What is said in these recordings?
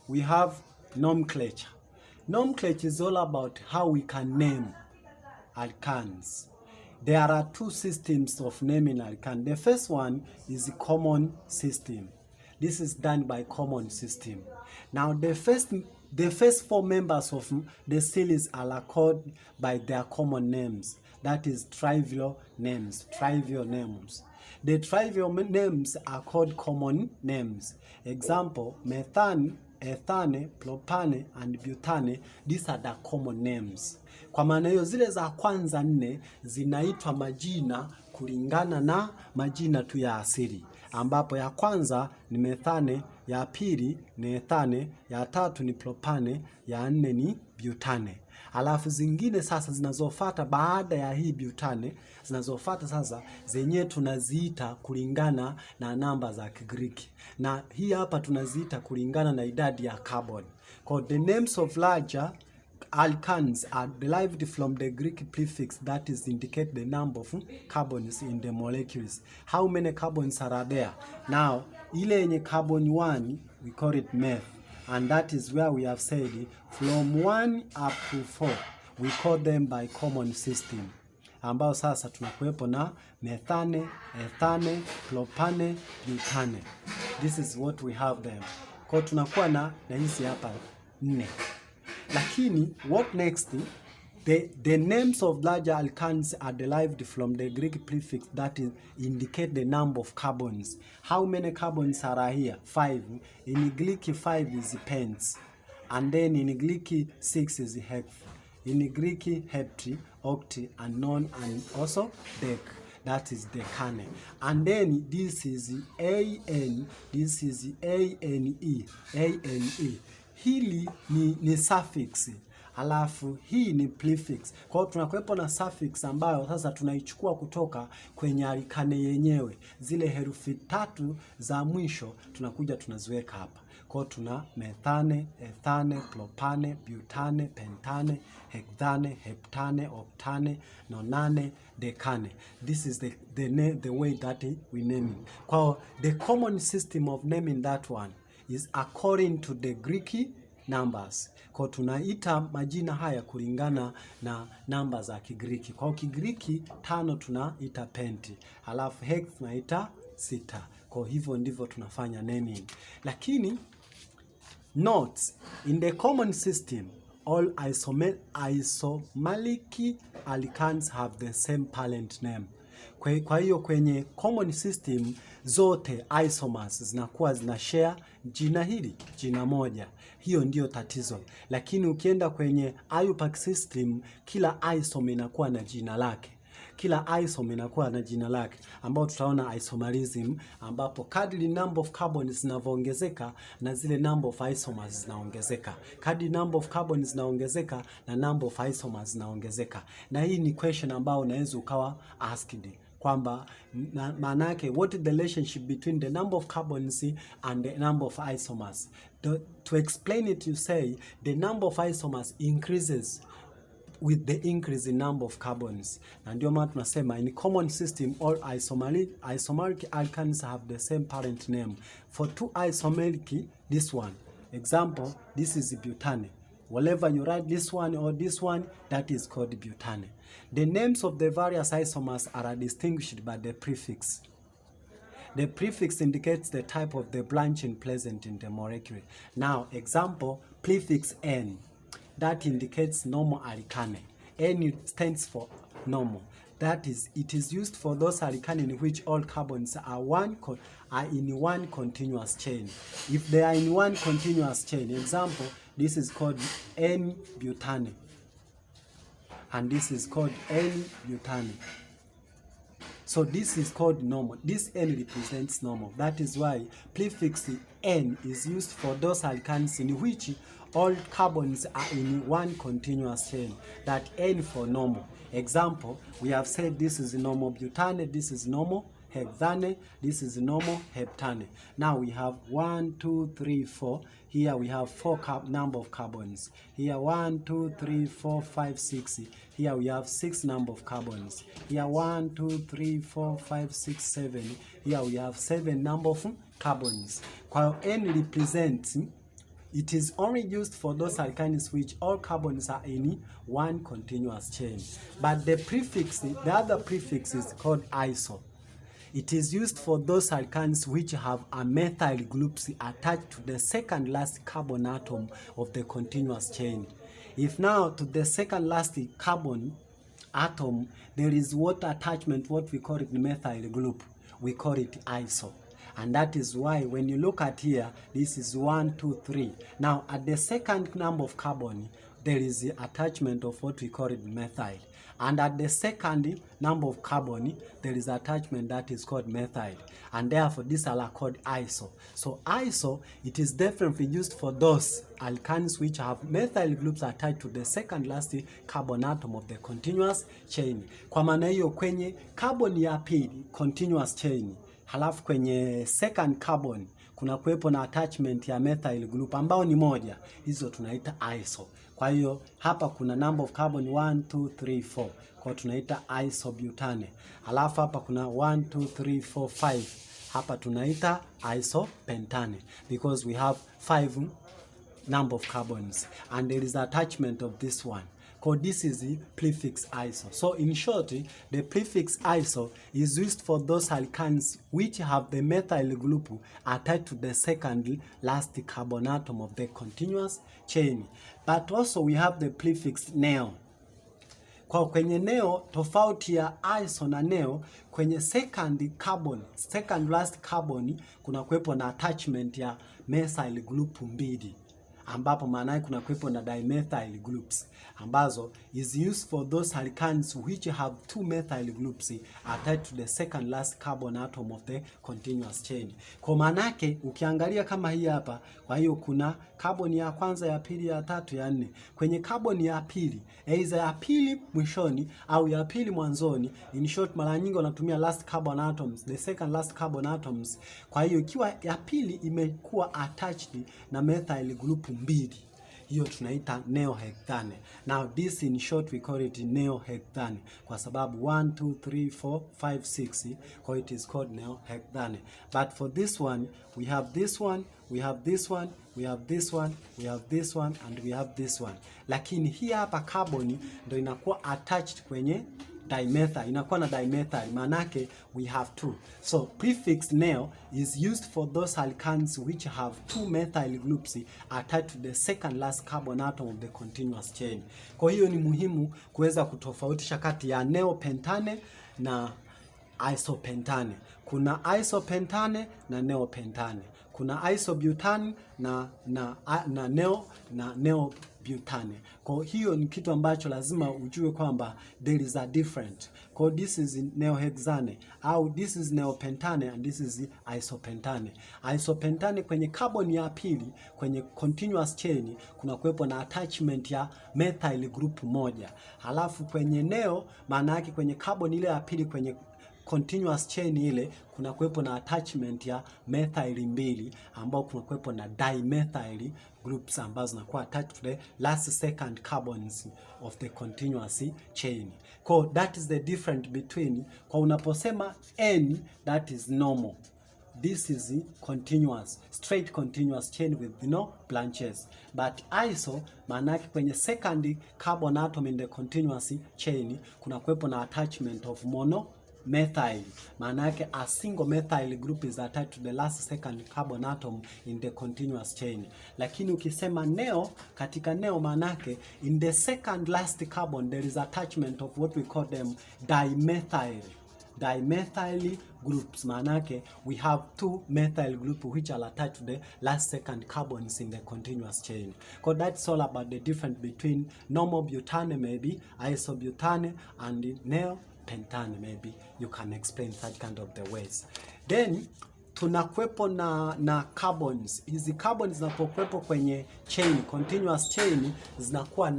we have nomenclature. Nomenclature is all about how we can name alkanes. There are two systems of naming alkane. The first one is the common system. This is done by common system. Now the first four members of the series are called by their common names. That is trivial names. The trivial names are called common names. Example, methane, ethane, propane and butane. These are the common names. Kwa maana hiyo zile za kwanza nne zinaitwa majina kulingana na majina tu ya asili, ambapo ya kwanza ni methane, ya pili ni ethane, ya tatu ni propane, ya nne ni butane. Alafu zingine sasa zinazofuata baada ya hii butane, zinazofuata sasa zenye tunaziita kulingana na namba za Kigiriki. Na hii hapa tunaziita kulingana na idadi ya carbon. The names of larger alkanes are derived from the Greek prefix that is indicate the number of carbons in the molecules. How many carbons are there? Now, ile yenye carbon 1, we call it meth. And that is where we have said from 1 up to 4, we call them by common system. Ambao sasa tunakuwepo na methane, ethane, propane, butane. This is what we have them. Kwa tunakuwa na hizi hapa 4. Lakini what next? The names of larger alkanes are derived from the Greek prefix that is indicate the number of carbons. How many carbons are here? 5. In Greek 5 is pence. And then in Greek 6 is hex. In Greek hepti, octi, and non, and also dec. That is decane. And then this is AN, this is ANE. Hili ni suffix. Alafu hii ni prefix. Kwa hiyo tunakuwepo na suffix ambayo sasa tunaichukua kutoka kwenye alkane yenyewe. Zile herufi 3 za mwisho tunakuja tunaziweka hapa. Kwa hiyo tuna methane, ethane, propane, butane, pentane, hexane, heptane, octane, nonane, decane. This is the way that we name it. Kwa hiyo the common system of naming that one is according to the Greek numbers. Kwa tunaita majina haya kulingana na namba za Kigiriki. Kwa Kigiriki 5 tunaita penti. Alafu hex tunaita 6. Kwa hivyo ndivyo tunafanya naming. Lakini notes, in the common system all isomeric alkanes have the same parent name. Kwa hiyo kwenye common system zote isomers zinakuwa zina share jina hili, jina moja. Hiyo ndio tatizo. Lakini ukienda kwenye Ayupaki System, kila isom inakuwa na jina lake. Kila isom inakuwa na jina lake, ambao tutaona isomerism, ambapo kadri number of carbons zinavyoongezeka na zile number of isomers zinaongezeka. Kadri number of carbons zinaongezeka na number of isomers zinaongezeka. Na hii ni question ambao unaweza ukawa asked. Kwamba maana yake what is the relationship between the number of carbons and the number of isomers. To explain it, you say the number of isomers increases with the increase in number of carbons. Na ndio maana tunasema in common system all isomeric alkanes have the same parent name. For 2 isomeric, this one, example, this is butane. Whenever you write this one or this one, that is called butane. The names of the various isomers are distinguished by the prefix. The prefix indicates the type of the branching present in the molecule. Now, example, prefix N. That indicates normal alkane. N stands for normal. That is, it is used for those alkane in which all carbons are in one continuous chain. If they are in one continuous chain, example, this is called N-butane. And this is called N-butane. So this is called normal. This N represents normal. That is why prefix N is used for those alkanes in which all carbons are in one continuous chain. That N for normal. Example, we have said this is normal butane, this is normal hexane, this is normal heptane. Now we have 1, 2, 3, 4. Here we have 4 number of carbons. Here 1, 2, 3, 4, 5, 6. Here we have 6 number of carbons. Here 1, 2, 3, 4, 5, 6, 7. Here we have 7 number of carbons. While N represents it is only used for those alkanes which all carbons are in one continuous chain. But the other prefix is called iso. It is used for those alkanes which have a methyl groups attached to the second last carbon atom of the continuous chain. If now to the second last carbon atom there is what attachment, what we call it methyl group, we call it iso. And that is why when you look at here, this is 1, 2, 3. Now at the second number of carbon, there is the attachment of what we call it methyl. And at the second number of carbon, there is attachment that is called methyl. And therefore, these are called iso. So iso, it is definitely used for those alkanes which have methyl groups attached to the second last carbon atom of the continuous chain. Kwa maana hiyo kwenye carbon ya pili, continuous chain, halafu kwenye second carbon kuna kuwepo na attachment ya methyl group ambao ni moja, hizo tunaita iso. Kwa hiyo hapa kuna number of carbon 1, 2, 3, 4, kwa tunaita isobutane. Halafu hapa kuna 1, 2, 3, 4, 5, hapa tunaita isopentane, because we have 5 number of carbons and there is attachment of this one. Because this is the prefix iso. So in short, the prefix iso is used for those alkanes which have the methyl group attached to the second last carbon atom of the continuous chain. But also we have the prefix neo. Kwa kwenye neo, tofauti ya iso na neo, kwenye second last carbon kuna kuwepo na attachment ya methyl group mbili, ambapo maana kuna kuwepo na dimethyl groups ambazo is used for those alkanes which have 2 methyl groups attached to the second last carbon atom of the continuous chain. Kwa maana yake ukiangalia kama hii hapa, kwa hiyo kuna carbon ya kwanza, ya pili, ya tatu, ya nne. Kwenye carbon ya pili, either ya pili mwishoni au ya pili mwanzoni, in short mara nyingi wanatumia last carbon atoms, the second last carbon atoms. Kwa hiyo ikiwa ya pili imekuwa attached na methyl group mbili, hiyo tunaita neohexane. Now this in short we call it neohexane kwa sababu 1, 2, 3, 4, 5, 6, so it is called neohexane. But for this one, we have this one, we have this one, we have this one, we have this one, and we have this one. Lakini hii hapa carbon ndio inakuwa attached kwenye dimethyl, inakuwa na dimethyl, manake we have 2. So prefix neo is used for those alkanes which have 2 methyl groups attached to the second last carbon atom of the continuous chain. Kwa hiyo ni muhimu kuweza kutofautisha kati ya neopentane na isopentane. Kuna isopentane na neopentane. Kuna isobutane na neobutane. Kwa hiyo ni kitu ambacho lazima ujue kwamba there is a different. Kwa this is neohexane au this is neopentane and this is isopentane. Isopentane kwenye carbon ya pili kwenye continuous chain kuna kuwepo na attachment ya methyl group moja. Halafu kwenye neo maana yake kwenye carbon ile ya pili kwenye continuous chain ile kuna kuwepo na attachment ya methyl mbili ambao kuna kuwepo na dimethyl groups ambazo zinakuwa attached to the last second carbons of the continuous chain. So that is the difference between, kwa unaposema N, that is normal. This is continuous, straight continuous chain with no branches. But iso, manake kwenye second carbon atom in the continuous chain kuna kuwepo na attachment of monomethyl. Manake a single methyl group is attached to the last second carbon atom in the continuous chain. Lakini ukisema neo, katika neo manake in the second last carbon there is attachment of what we call them dimethyl groups. Manake we have 2 methyl group which are attached to the last second carbons in the continuous chain. Because that's all about the difference between normal butane, maybe isobutane, and neopentane. Maybe you can explain that kind of the ways. Then tunakuwepo na carbons. Hizi carbons zinapokuwepo kwenye chain, continuous chain, zinakuwa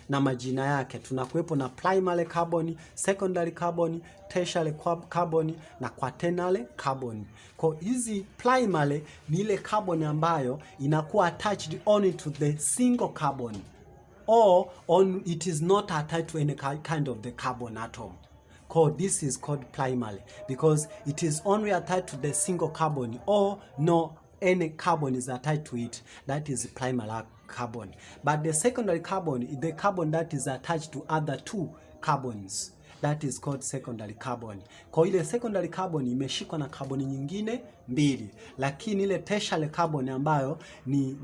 na majina yake. Tunakuwepo na primary carbon, secondary carbon, tertiary carbon na quaternary carbon. Kwa hizi primary ni ile carbon ambayo inakuwa attached only to the single carbon, or it is not attached to any kind of the carbon atom. This is called primary because it is only attached to the single carbon or no any carbon is attached to it, that is primary carbon. But the secondary carbon is the carbon that is attached to other two carbons. That is called secondary carbon. Kwa ile secondary carbon imeshikwa na carbon nyingine mbili, lakini ile tertiary carbon ambayo ni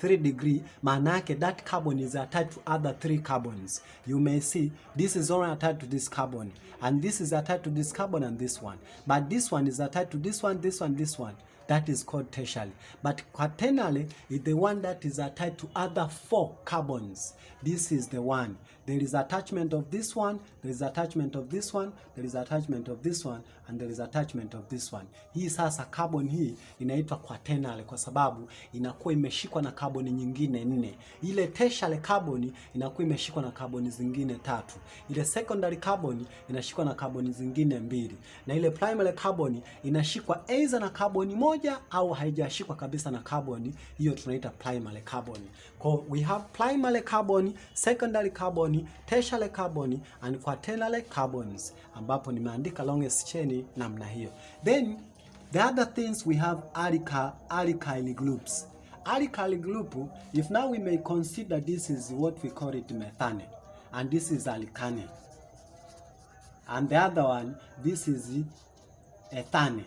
3 degree, maana yake that carbon is attached to other 3 carbons. You may see this is only attached to this carbon, and this is attached to this carbon and this one, but this one is attached to this one, this one, this one. That is called tertiary. But quaternary is the one that is attached to other 4 carbons. This is the one. There is attachment of this one, there is attachment of this one, there is attachment of this one, and there is attachment of this one. Hii sasa carbon hii inaitwa quaternary kwa sababu inakuwa imeshikwa na carbon nyingine 4. Ile tertiary carbon inakuwa imeshikwa na carbon zingine 3. Ile secondary carbon inashikwa na carbon zingine 2. Na ile primary carbon inashikwa either na carbon moja au haijashikwa kabisa na carbon, hiyo tunaita primary carbon. So we have primary carbon, secondary carbon, tertiary carbon and quaternary carbons, ambapo nimeandika longest chain namna hiyo. Then the other things we have alkyl groups. Alkyl group, if now we may consider this is what we call it methane, and this is alkane, and the other one, this is ethane.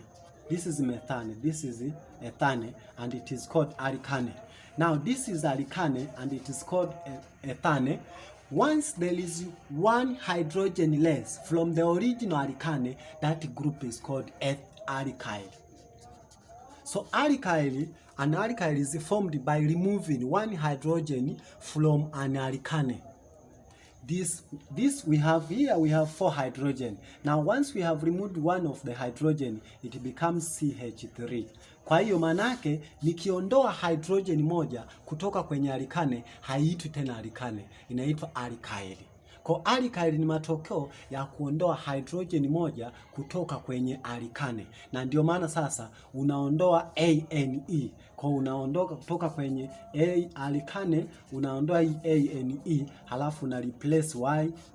This is methane, this is ethane, and it is called alkane. Now this is alkane and it is called ethane. Once there is one hydrogen less from the original alkane, that group is called alkyl. So alkyl, an alkyl is formed by removing one hydrogen from an alkane. This we have here, we have 4 hydrogen. Now once we have removed one of the hydrogen, it becomes CH3. Kwa hiyo manake nikiondoa hydrogen moja kutoka kwenye alkane haiitwi tena alkane, inaitwa alkyl. Kwa alkyl ni matokeo ya kuondoa hydrogen moja kutoka kwenye alkane, na ndio maana sasa unaondoa ANE. Kwa unaondoka kutoka kwenye alkane, unaondoa ANE, halafu na replace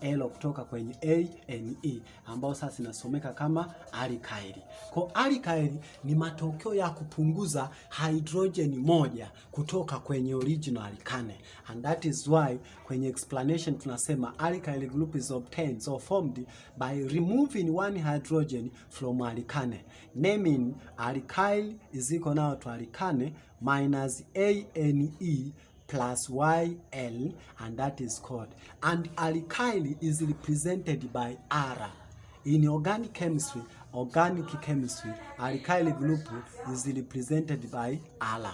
YL kutoka kwenye ANE, ambao sasa inasomeka kama alkyl. Kwa alkyl ni matokeo ya kupunguza hydrogen moja kutoka kwenye original alkane, and that is why kwenye explanation tunasema alkyl group is obtained, so formed by removing one hydrogen from alkane, naming alkyl is equal now to alkane minus ANE plus YL, and that is called, and alkyl is represented by R. In organic chemistry, alkyl group is represented by R.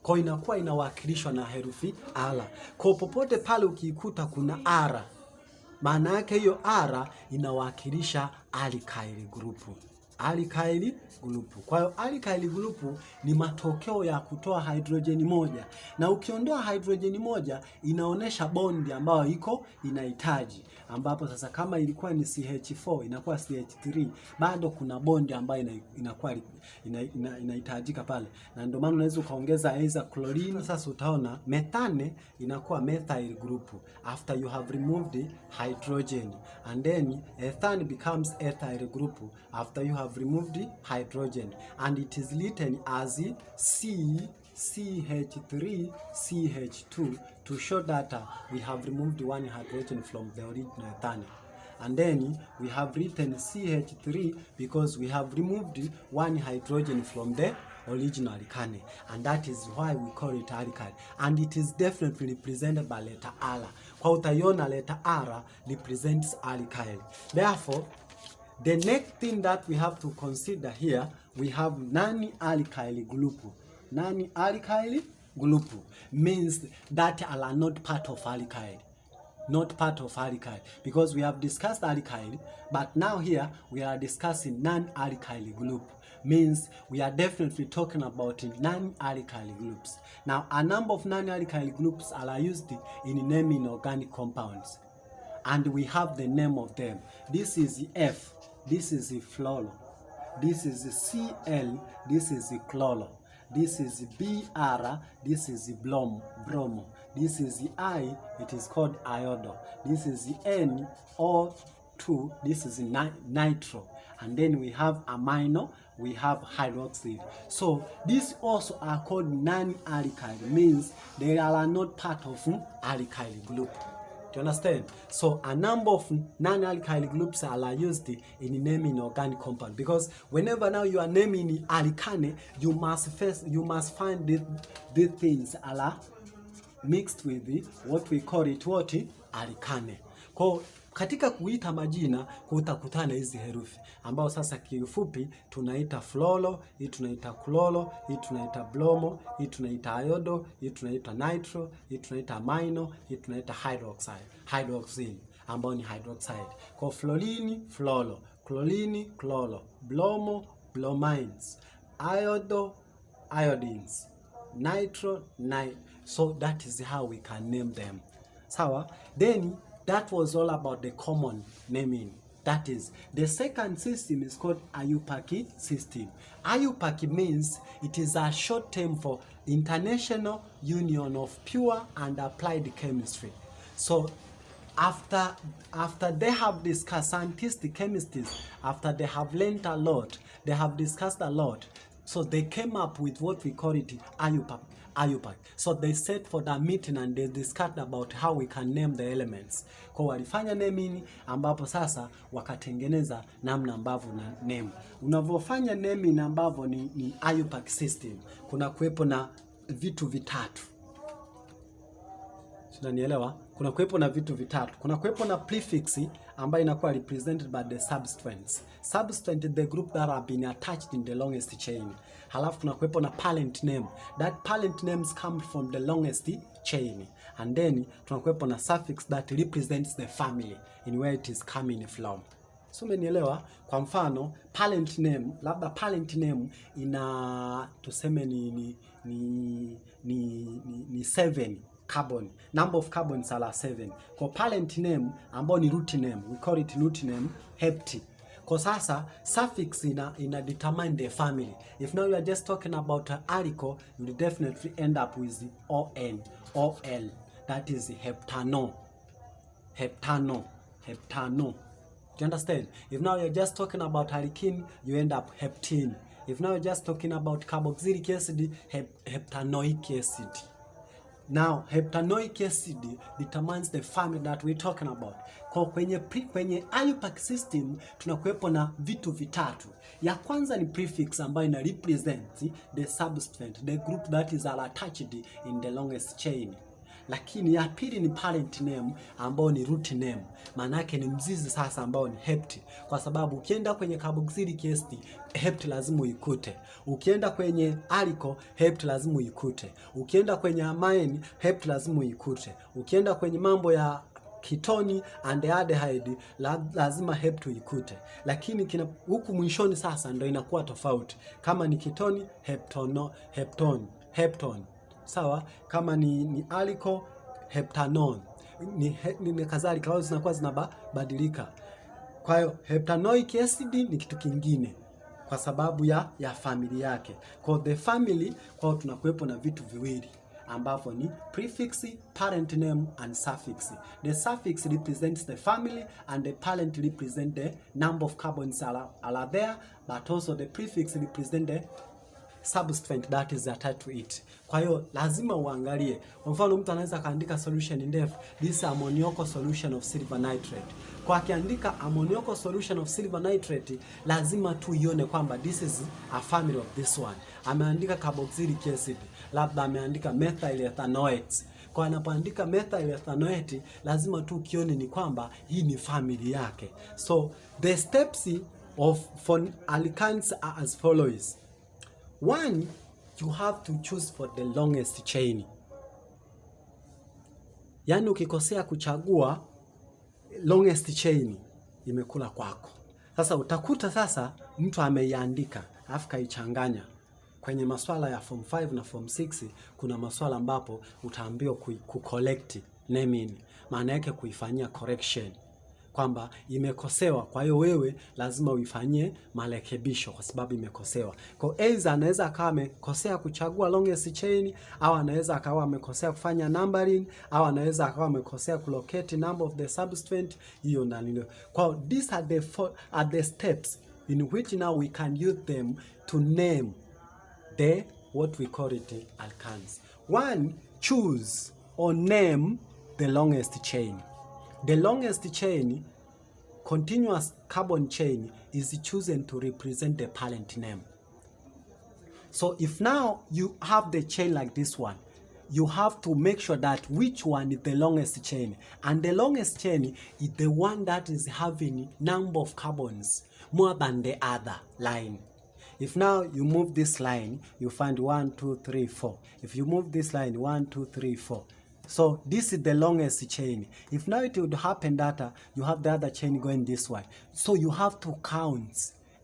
Kwa inakuwa inawakilishwa na herufi R. Kwa popote pale ukiikuta kuna R, maana yake hiyo R inawakilisha alkyl group. Alkyl group. Kwa hiyo alkyl group ni matokeo ya kutoa hydrogen moja, na ukiondoa hydrogen moja inaonesha bondi ambayo iko inahitaji, ambapo sasa kama ilikuwa ni CH4 inakuwa CH3, bado kuna bondi ambayo inakuwa inahitajika pale, na ndio maana unaweza ukaongeza either chlorine. Sasa utaona methane inakuwa methyl group after you have removed the hydrogen, and then ethane becomes ethyl group after you have removed the hydrogen, and it is written as CH3CH2 to show that we have removed one hydrogen from the original ethane. And then we have written CH3 because we have removed one hydrogen from the original alkane, and that is why we call it alkyl, and it is definitely represented by letter R. Kwa utaiona letter R represents alkyl. Therefore, the next thing that we have to consider here, we have non-alkyl group. Non-alkyl group means that are not part of alkyl. Not part of alkyl, because we have discussed alkyl, but now here we are discussing non-alkyl group. Means we are definitely talking about non-alkyl groups. Now a number of non-alkyl groups are used in naming organic compounds, and we have the name of them. This is F, this is fluoro, this is Cl, this is chloro, this is Br, this is bromo, this is I, it is called iodo, this is N, O, 2, this is nitro, and then we have amino, we have hydroxyl. So these also are called non-alkyl, means they are not part of alkyl group. Do you understand? So a number of non-alkyl groups are used in naming organic compound, because whenever now you are naming alkane, you must find the things are mixed with what we call it alkane. Kwa katika kuita majina utakutana hizi herufi ambao sasa kiufupi tunaita fluoro, hii tunaita chloro, hii tunaita bromo, hii tunaita iodo, hii tunaita nitro, hii tunaita amino, hii tunaita hydroxyl ambao ni hydroxide. Kwa fluorine, fluoro, chlorine, chloro, bromo, bromines, iodo, iodines, nitro, so that is how we can name them. Sawa? Then that was all about the common naming. That is, the second system is called Ayupaki System. Ayupaki means it is a short term for International Union of Pure and Applied Chemistry. So after they have discussed, scientists, chemists, after they have learned a lot, they have discussed a lot, so they came up with what we call it Ayupaki. So they set for the meeting and they discussed about how we can name the elements. Kwa walifanya naming ambapo sasa wakatengeneza namna ambavyo na name. Unavofanya naming ambavyo ni Ayupaki system. Kuna kuwepo na vitu vitatu. Unanielewa? Kuna kuwepo na vitu vitatu. Kuna kuwepo na prefix ambayo inakuwa represented by the substituents. Substituent, the group that have been attached in the longest chain. Halafu kuna kuwepo na parent name. That parent names come from the longest chain. And then tunakuwepo na suffix that represents the family in where it is coming from. So umenielewa? Kwa mfano parent name, labda parent name ina tuseme ni 7 carbon. Number of carbons are 7. Kwa parent name ambao ni root name, we call it root name hepti. Kwa sasa suffix ina determine the family. If now you are just talking about alkyl, you will definitely end up with ON, OL. That is heptano. Do you understand? If now you're just talking about alkene, you end up heptene. If now you're just talking about carboxylic acid, heptanoic acid. Now, heptanoic acid determines the family that we're talking about. Kwa kwenye Ayupaki system tunakuwepo na vitu vitatu. Ya kwanza ni prefix ambayo ina represent the substituent, the group that is attached in the longest chain. Lakini ya pili ni parent name ambao ni root name. Maana yake ni mzizi sasa ambao ni hept. Kwa sababu ukienda kwenye carboxylic acid, hept lazima uikute. Ukienda kwenye alkyl, hept lazima uikute. Ukienda kwenye amine, hept lazima uikute. Ukienda kwenye mambo ya ketone and aldehyde, lazima hept uikute. Lakini huku mwishoni sasa ndio inakuwa tofauti. Kama ni ketone, heptone. Sawa, kama ni alkyl, heptanone, ni kadhalika, wao zinakuwa zinabadilika. Kwa hiyo heptanoic acid ni kitu kingine kwa sababu ya family yake. Kwa the family, kwa tunakuwepo na vitu viwili ambavyo ni prefix, parent name and suffix. The suffix represents the family and the parent represents the number of carbons are there, but also the prefix represents the substituent that is attached to it. Kwa hiyo lazima uangalie. Kwa mfano mtu anaweza kaandika solution ndefu, this ammoniacal solution of silver nitrate. Kwa akiandika ammoniacal solution of silver nitrate, lazima tu ione kwamba this is a family of this one. Ameandika carboxylic acid, labda ameandika methyl ethanoate. Kwa anapoandika methyl ethanoate, lazima tu kione ni kwamba hii ni family yake. So the steps for alkanes are as follows. One, you have to choose for the longest chain. Yani ukikosea kuchagua longest chain, imekula kwako. Sasa utakuta sasa mtu ameiandika alafu kaichanganya. Kwenye maswala ya form 5 na form 6 kuna maswala ambapo utaambiwa kucollect naming, maana yake kuifanyia correction. kwamba imekosewa, kwa hiyo wewe lazima uifanyie marekebisho kwa sababu imekosewa. Kwa either anaweza akawa amekosea kuchagua longest chain, au anaweza akawa amekosea kufanya numbering, au anaweza akawa amekosea kulocate number of the substituent. Hiyo ndio. Kwa these are the steps in which now we can use them to name the what we call it alkanes. One, choose or name the longest chain. The longest chain, continuous carbon chain, is chosen to represent the parent name. So if now you have the chain like this one, you have to make sure that which one is the longest chain. And the longest chain is the one that is having number of carbons more than the other line. If now you move this line, you find 1, 2, 3, 4. If you move this line, 1, 2, 3, 4. So this is the longest chain. If now it would happen that you have the other chain going this way, so you have to count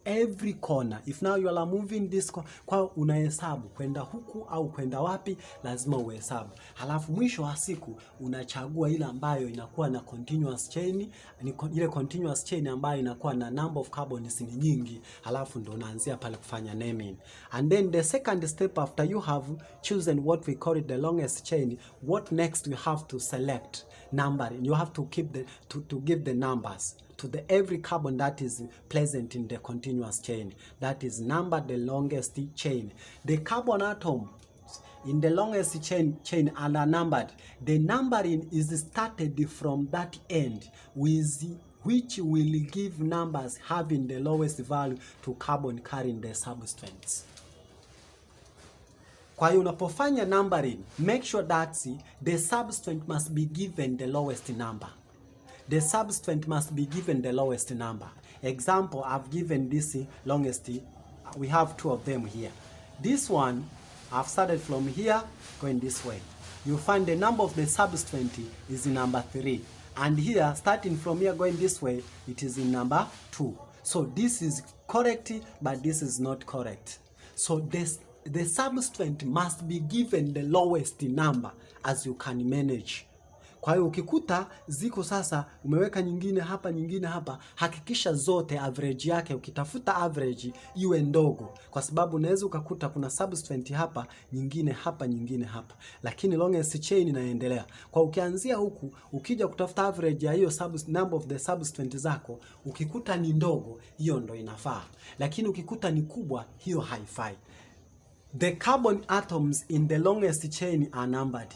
every corner. If now you are moving this kwa unahesabu kwenda huku au kwenda wapi, lazima uhesabu. Halafu mwisho wa siku unachagua ile ambayo inakuwa na continuous chain, ile continuous chain ambayo inakuwa na number of carbons ni nyingi, halafu ndo unaanzia pale kufanya naming. And then the second step, after you have chosen what we call it the longest chain, what next you have to select numbering. You have to keep to give the numbers to the every carbon that is present in the continuous chain, that is numbered the longest chain. The carbon atoms in the longest chain are numbered. The numbering is started from that end, with which will give numbers having the lowest value to carbon carrying the substituents. Kwa hiyo unapofanya numbering, make sure that the substituent must be given the lowest number. The substituent must be given the lowest number. Example, I've given this longest. We have two of them here. This one, I've started from here, going this way. You find the number of the substituent is in number 3. And here, starting from here, going this way, it is in number 2. So this is correct, but this is not correct. So the substituent must be given the lowest number as you can manage. Kwa hiyo ukikuta ziko sasa umeweka nyingine hapa, hakikisha zote average yake, ukitafuta average iwe ndogo, kwa sababu unaweza ukakuta kuna substituent hapa, nyingine hapa, lakini longest chain inaendelea. Kwa ukianzia huku, ukija kutafuta average ya hiyo number of the substituent zako, ukikuta ni ndogo, hiyo ndo inafaa, lakini ukikuta ni kubwa, hiyo haifai. The carbon atoms in the longest chain are numbered.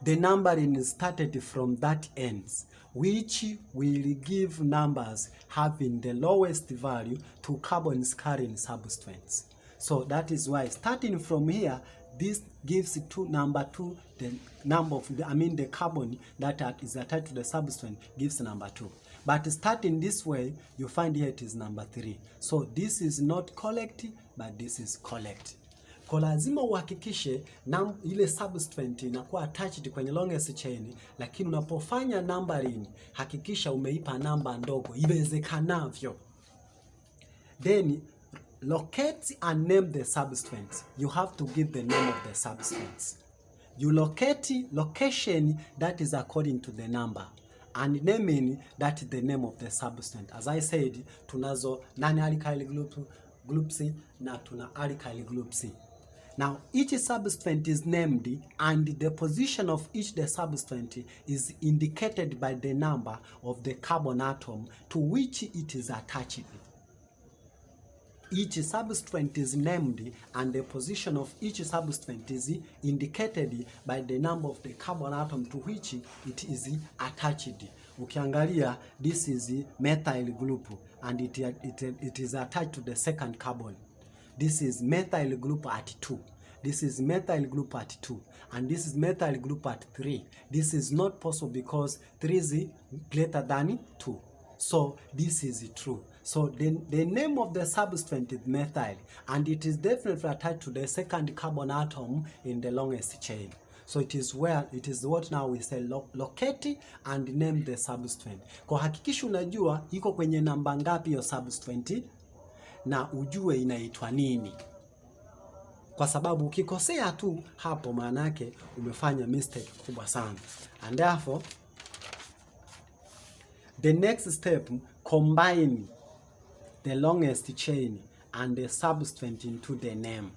The numbering is started from that ends, which will give numbers having the lowest value to carbons carrying substituents. So that is why starting from here, this gives number 2, the number of the carbon that is attached to the substituent gives number 2. But starting this way, you find here it is number 3. So this is not correct, but this is correct. Kwa lazima uhakikishe ile substituent inakuwa attached kwenye longest chain, lakini unapofanya numbering hakikisha umeipa namba ndogo iwezekanavyo. Then locate and name the substituents. You have to give the name of the substituents. You locate location that is according to the number, and naming that is the name of the substituent. As I said, tunazo non-alkyl group C na tuna alkyl group C. Now each substituent is named, and the position of each the substituent is indicated by the number of the carbon atom to which it is attached. Each substituent is named, and the position of each substituent is indicated by the number of the carbon atom to which it is attached. Ukiangalia, this is methyl group, and it is attached to the second carbon. This is methyl group at 2. This is methyl group at 2. And this is methyl group at 3. This is not possible because 3 is greater than 2. So this is true. So the name of the substituent is methyl, and it is definitely attached to the second carbon atom in the longest chain. So it is what now we say locate and name the substituent. Kwa hakikisha unajua iko kwenye namba ngapi hiyo substituent na ujue inaitwa nini. Kwa sababu ukikosea tu hapo, maana yake umefanya mistake kubwa sana. And therefore The next step, combine the longest chain and the substituent into the name.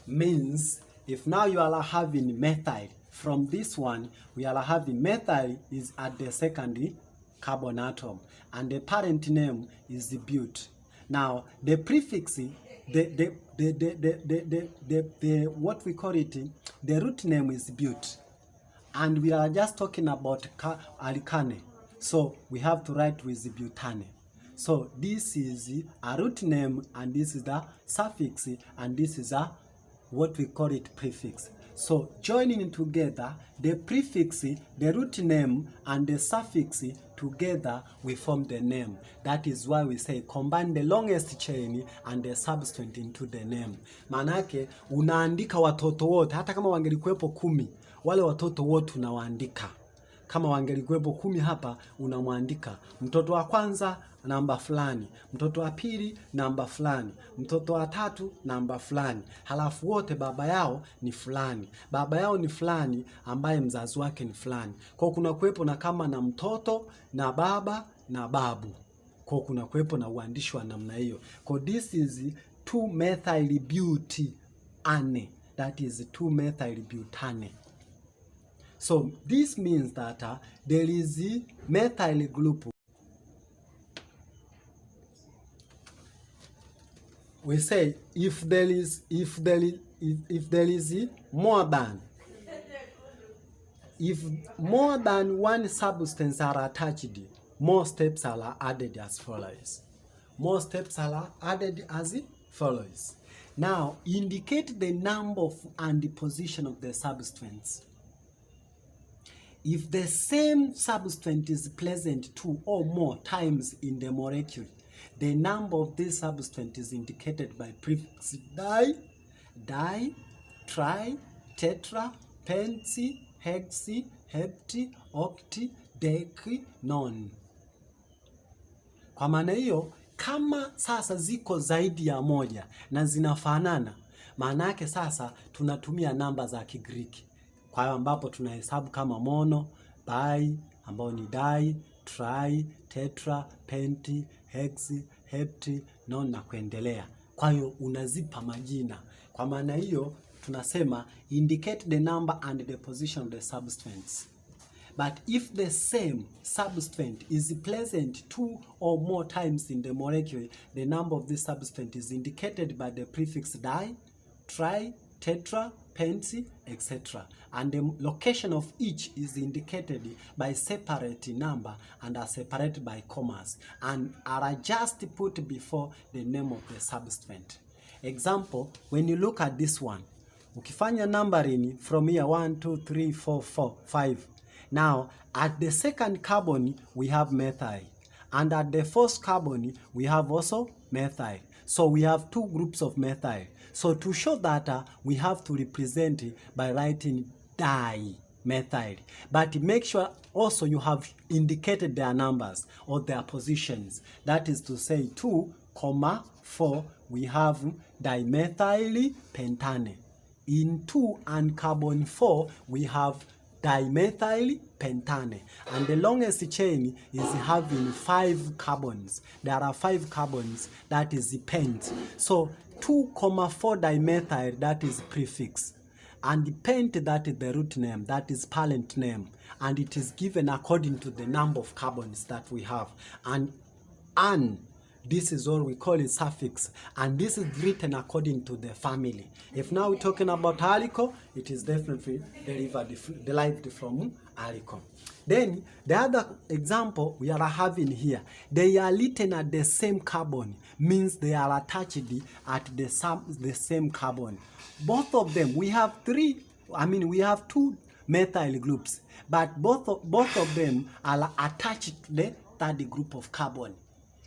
Means if now you are having methyl, from this one we are having methyl is at the secondary carbon atom and the parent name is the but. Now the prefix, what we call it, the root name is but, and we are just talking about alkane, so we have to write with the butane. So this is a root name and this is the suffix and this is a what we call it prefix. So joining together the prefix, the root name and the suffix together we form the name. That is why we say combine the longest chain and the substituent into the name. Manake unaandika watoto wote, hata kama wangelikuwepo 10, wale watoto wote unawaandika. Kama wangelikuwepo 10 hapa unamwandika mtoto wa kwanza namba fulani, mtoto wa pili namba fulani, mtoto wa tatu namba fulani, halafu wote baba yao ni fulani, baba yao ni fulani ambaye mzazi wake ni fulani. Kwa kuna kuwepo na kama na mtoto na baba na babu, kwa kuna kuwepo na uandishi wa namna hiyo. Kwa this is 2-methyl butane, that is 2-methyl butane. So this means that there is a methyl group. We say if there is more than one substance are attached, more steps are added as follows. More steps are added as follows. Now indicate the number and the position of the substance. If the same substance is present 2 or more times in the molecule, the number of this substance is indicated by prefix di, tri, tetra, penti, hexi, hepti, octi, deca, non. Kwa maana hiyo, kama sasa ziko zaidi ya moja na zinafanana, maana yake sasa tunatumia namba za Kigiriki. Kwa hiyo ambapo tunahesabu kama mono, bi ambao ni di, tri, tetra, penti, hexi, hepti, non na kuendelea. Kwa hiyo unazipa majina. Kwa maana hiyo tunasema indicate the number and the position of the substance. But if the same substance is present 2 or more times in the molecule, the number of this substance is indicated by the prefix di, tri, tetra, penti, etc. And the location of each is indicated by separate number and are separated by commas and are just put before the name of the substance. Example, when you look at this one, ukifanya numbering from here 1, 2, 3, 4, 5. Now at the second carbon we have methyl, and at the first carbon we have also methyl. So we have 2 groups of methyl. So to show that we have to represent by writing dimethyl. But make sure also you have indicated their numbers or their positions. That is to say 2, 4 we have dimethyl pentane. In 2 and carbon 4 we have dimethyl pentane, and the longest chain is having 5 carbons. There are 5 carbons, that is the pent. So 2,4 dimethyl, that is prefix, and the pent, that is the root name, that is parent name, and it is given according to the number of carbons that we have. And an, this is what we call a suffix, and this is written according to the family. If now we're talking about alkyl, it is definitely derived from alkyl. Then the other example we are having here, they are written at the same carbon, means they are attached at the same carbon. Both of them, we have 2 methyl groups, but both of them are attached to the third group of carbon.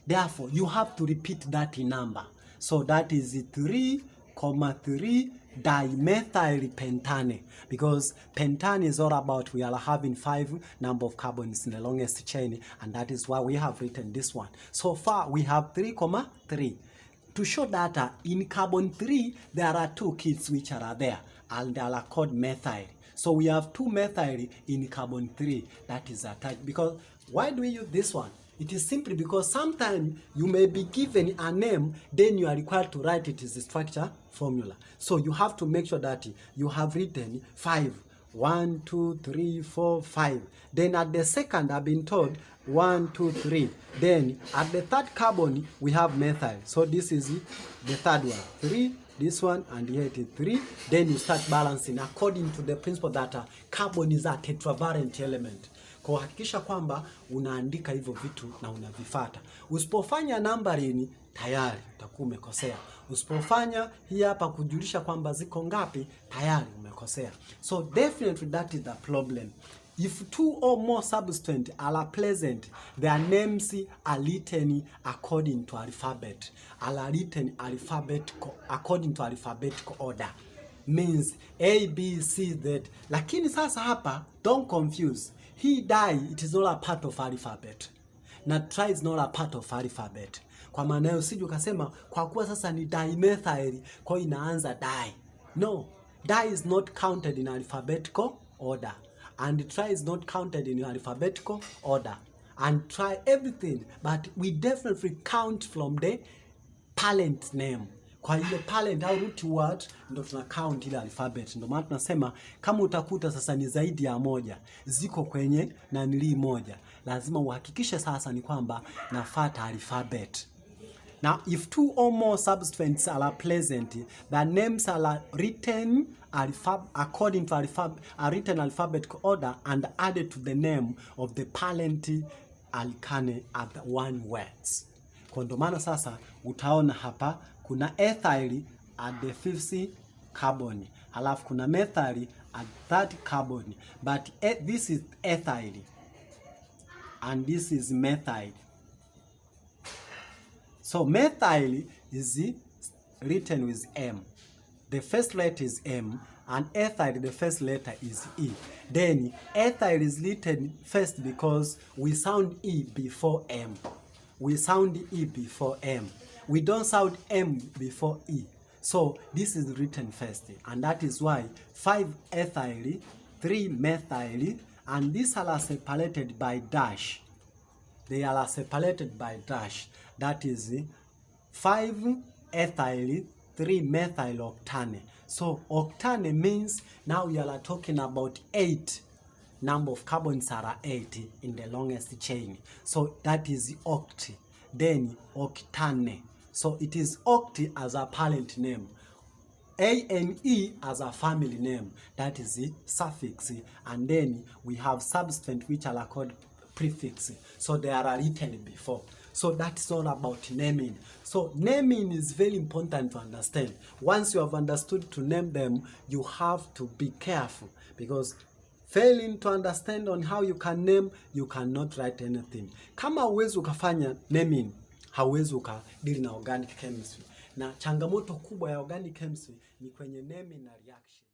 Therefore, you have to repeat that in number. So that is 3,3 dimethyl pentane, because pentane is all about we are having 5 number of carbons in the longest chain, and that is why we have written this one. So far we have 3,3. To show that in carbon 3 there are 2 kits which are there, and they are called methyl. So we have 2 methyl in carbon 3 that is attached, because Why do we use this one? It is simply because sometimes you may be given a name, then you are required to write it as a structure formula. So you have to make sure that you have written 5. 1, 2, 3, 4, 5. Then at the second, I've been told 1, 2, 3. Then at the third carbon, we have methyl. So this is the third one. 3, this one, and here it is 3. Then you start balancing according to the principle that carbon is a tetravalent element. Kwa hakikisha kwamba unaandika hivyo vitu na unavifuata. Usipofanya numbering tayari utakuwa umekosea. Usipofanya hii hapa kujulisha kwamba ziko ngapi tayari umekosea. So definitely that is the problem. If 2 or more substances are present, their names are written according to alphabet. Are written according to alphabetical order. Means A, B, C, Z. Lakini sasa hapa, don't confuse. Hii dye, it is not a part of alphabet. Na tri is not a part of alphabet. Kwa maana hiyo usije ukasema kwa kuwa sasa ni dimethyl kwa inaanza dye. No, dye is not counted in alphabetical order. And tri is not counted in alphabetical order. And try everything, but we definitely count from the parent name. Kwa ile parent au root word ndo tuna count ile alphabet. Ndio maana tunasema kama utakuta sasa ni zaidi ya moja ziko kwenye nanili moja, lazima uhakikishe sasa ni kwamba nafuata alphabet. Now if 2 or more substances are present, the names are written according to written alphabetical order and added to the name of the parent alkane at one words. Kwa ndo maana sasa utaona hapa kuna ethyl at the 5th carbon, halafu kuna methyl at 3rd carbon, but this is ethyl and this is methyl. So methyl is written with M. The first letter is M, and ethyl, the first letter is E. Then ethyl is written first because we sound E before M. We sound E before M. We don't sound M before E. So this is written first, and that is why 5 ethyl, 3 methyl, and these are separated by dash. They are separated by dash. That is 5 ethyl, 3 methyl octane. So octane means now we are talking about 8. Number of carbons are 8 in the longest chain. So that is oct. Then octane. So it is oct as a parent name. ANE as a family name. That is the suffix. And then we have substance which are called prefixes. So they are written before. So that's all about naming. So naming is very important to understand. Once you have understood to name them, you have to be careful, because failing to understand on how you can name, you cannot write anything. Kama huwezi ukafanya naming, hauwezi ukadili na organic chemistry. Na changamoto kubwa ya organic chemistry ni kwenye naming na reaction.